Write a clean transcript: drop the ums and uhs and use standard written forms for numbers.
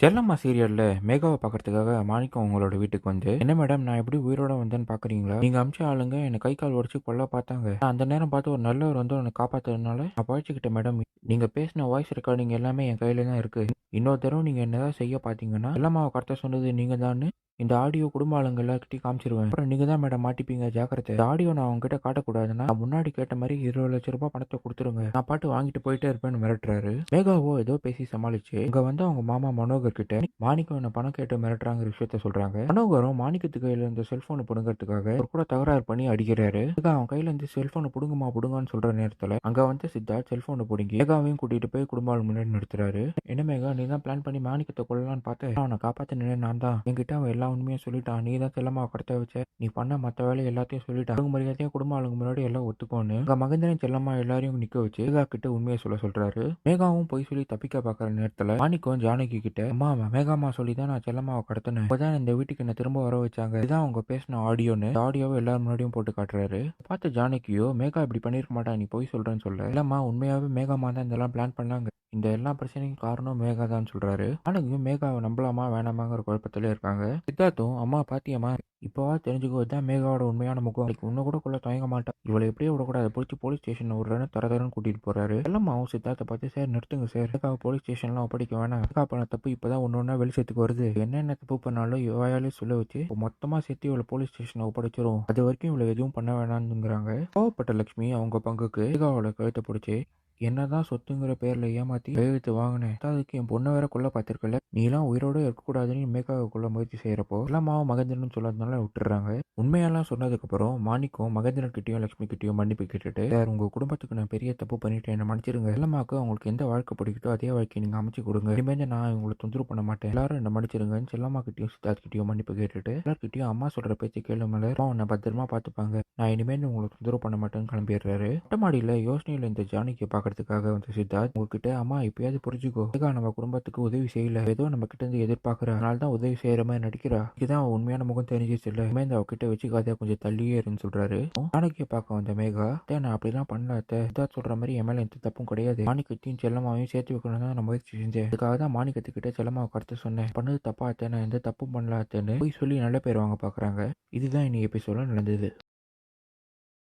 செல்லம்மா சீரியல்ல மேகாவை பார்க்கறதுக்காக மாணிக்கம் உங்களோட வீட்டுக்கு வந்து, "என்ன மேடம் நான் எப்படி உயிரோட வந்தேன்னு பார்க்குறீங்களா? நீங்க அனுப்பிச்ச ஆளுங்க என்னை கை கால் உடைச்சு கொல்ல பார்த்தாங்க. நான் அந்த நேரம் பார்த்து ஒரு நல்லவர் வந்து என்னை காப்பாத்துனதுனால நான் பொழச்சுக்கிட்டேன் மேடம். நீங்க பேசின வாய்ஸ் ரெக்கார்டிங் எல்லாமே என் கையில தான் இருக்கு. இன்னொரு தடவை நீங்க என்ன ஏதாவது செய்ய பார்த்தீங்கன்னா, செல்லம்மாவை கடத்த சொன்னது நீங்க தான்னு இந்த ஆடியோ குடும்ப ஆளுங்க எல்லார்கிட்டயும் காமிச்சிருவேன். அப்புறம் நீங்க தான் மேடம் மாட்டிப்பீங்க ஜாக்கிரதை. இந்த ஆடியோ நான் உங்ககிட்ட காட்டக்கூடாதுன்னா, நான் முன்னாடி கேட்ட மாதிரி ₹20,00,000 பணத்தை கொடுத்துருங்க. நான் பாட்டு வாங்கிட்டு போயிட்டே இருப்பேன்னு மிரட்டுறாரு. மேகாவோ ஏதோ பேசி சமாளிச்சு, இங்க வந்து அவங்க மாமா மனோகர் கிட்ட மாணிக்கம் என்ன பணம் கேட்டு மிரட்டுறாங்கிற விஷயத்த சொல்றாங்க. மனோகரும் மாணிக்கத்து கையில இருந்த செல்போனை புடுங்கிறதுக்காக அவர் கூட தகராறு பண்ணி அடிக்கிறாரு. மேகா அவன் கையில இருந்து செல்போனை புடுங்குமா புடுங்கன்னு சொல்ற நேரத்துல அங்க வந்து சித்தார்த் செல்போனை புடுங்கி மேகாவையும் கூட்டிட்டு போய் குடும்ப ஆள் முன்னாடி நிறுத்துறாரு. என்ன மேகா நீ தான் பிளான் பண்ணி மாணிக்கத்தை கொள்ளலான்னு பார்த்து அவனை காப்பாத்தினே நான் தான். என்கிட்ட அவன் எல்லா உண்மையும் சொல்லிட்டான். நீ தான் செல்லம்மா கடத்த வச்ச. நீ பண்ண மத்த வேலையை எல்லாத்தையும் சொல்லிட்டான். அவங்க மரியாதையும் குடும்ப ஆளுங்க முன்னாடி எல்லாம் ஒத்துக்கோன்னு உங்க மகேந்திரன் செல்லம்மா எல்லாரையும் நிக்க வச்சு மேகா கிட்ட உண்மையை சொல்றாரு. மேகாவும் போய் சொல்லி தப்பிக்க பாக்குற நேரத்துல மாணிக்கம் ஜானகி கிட்ட, அம்மா மேகாமா சொல்லி தான் நான் செல்லம்மாவை கடத்தினேன். இப்பதான் இந்த வீட்டுக்கு என்ன திரும்ப வர வச்சாங்க. இதுதான் அவங்க பேசின ஆடியோன்னு ஆடியோவை எல்லாரும் முன்னாடியும் போட்டு காட்டுறாரு. பார்த்து ஜானகியோ மேகா இப்படி பண்ணிருக்க மாட்டா நீ போய் சொல்றேன்னு சொல்ல, இல்லம்மா உண்மையாவே மேகாமா தான் இதெல்லாம் பிளான் பண்ணாங்க. இந்த எல்லா பிரச்சனைக்கும் காரணம் மேகா தான் சொல்றாரு. ஆனாலும் மேகாவை நம்பலாமா வேணாமாங்கிற குழப்பத்திலே இருக்காங்க. சித்தார்த்தும், அம்மா பாத்தியம்மா இப்போவா தெரிஞ்சுக்கோ இதான் மேகாவோட உண்மையான முகம். இன்னும் கூட கொள்ள தயங்க மாட்டா. இவளை எப்படியே விடக்கூடாது. பிடிச்சி போலீஸ் ஸ்டேஷன் விடுறேன்னு தரன்னு கூட்டிட்டு போறாரு. செல்லம்மாவும் சித்தார்த்தை பார்த்து, சார் நிறுத்துங்க சார். மேகாவை போலீஸ் ஸ்டேஷன்லாம் ஒப்படைக்க வேணாம். மேகா பண்ண தப்பு இப்பதான் ஒன்னொன்னா வெளிச்சத்துக்கு வருது. என்னென்ன தப்பு பண்ணாலும் வாயாலே சொல்ல வச்சு இப்போ மொத்தமா சேர்த்து இவளை போலீஸ் ஸ்டேஷனை ஒப்படைச்சிரும். அது வரைக்கும் இவளை எதுவும் பண்ண வேணாம்ங்கிறாங்க. கோவப்பட்ட லட்சுமி அவங்க பங்குக்கு மேகாவோட கழுத்தை பிடிச்சி, என்னதான் சொத்துங்கிற பேர்ல ஏமாத்தி கையெழுத்து வாங்கினேன். அதுக்கு என் பொண்ணை வேற கொல்ல பார்த்திருக்கல. நீ எல்லாம் உயிரோட இருக்கக்கூடாதுன்னு மேகாவை கொல்ல முயற்சி செய்யறப்போ எல்லாமாவும் மகேந்திரன் சொல்லாதனால விட்டுறாங்க. உண்மையெல்லாம் சொன்னதுக்கு அப்புறம் மாணிக்கம் மகேந்திரன் கிட்டயும் லட்சுமி கிட்டயும் மன்னிப்பு கேட்டுட்டு, சார் உங்க குடும்பத்துக்கு நான் பெரிய தப்பு பண்ணிட்டேன், என்ன மன்னிச்சிருங்க. எல்லாமாக்கு அவங்களுக்கு எந்த வாழ்க்கை பிடிக்குதோ அதே வாழ்க்கையை நீங்க அமைச்சு கொடுங்க. இனிமேல் நான் உங்களை தொந்தரவு பண்ண மாட்டேன். எல்லாரும் என்ன மன்னிச்சிருங்கன்னு செல்லம்மா கிட்டயும் சித்தார்த் கிட்டயும் மன்னிப்பு கேட்டுட்டு எல்லார்கிட்டயும் அம்மா சொல்ற பேச்சு கேளு மலர், உன்னை பத்திரமா பார்த்துப்பாங்க. நான் இனிமேல் உங்களை தொந்தரவு பண்ண மாட்டேன்னு கிளம்பிடுறாரு. மொட்டமாடியில யோசனையில இந்த ஜானகியை பார்க்கறதுக்காக வந்து சித்தார்த் உங்ககிட்ட, அம்மா இப்பயாவது புரிஞ்சுக்கோ, மேகா நம்ம குடும்பத்துக்கு உதவி செய்யல, ஏதோ நம்ம கிட்ட இருந்து எதிர்பார்க்கறா, அதனால தான் உதவி செய்யற மாதிரி நடிக்கிறா. இதுதான் அவன் உண்மையான முகம் தெரிஞ்சிச்சு இல்ல, இனிமேல் அவகிட்ட வச்சுக்காத, கொஞ்சம் தள்ளியே இருன்னு சொல்றாரு. ஜானகியை பார்க்க வந்த மேகா, நான் அப்படிலாம் பண்ணல அத்தை. சித்தார்த் சொல்ற மாதிரி என் மேல எந்த தப்பும் கிடையாது. மாணிக்கத்தையும் செல்லம்மாவையும் சேர்த்து வைக்கணும் தான் நான் முயற்சி செஞ்சேன். அதுக்காக தான் மாணிக்கத்துக்கிட்ட செல்லம்மாவை கடத்த சொன்னேன். பண்ணது தப்பா அத்தை, நான் எந்த தப்பும் பண்ணல அத்தைன்னு போய் சொல்லி நல்ல பேர் வாங்க பாக்குறாங்க. இதுதான் இன்னைக்கு எபிசோட நடந்தது.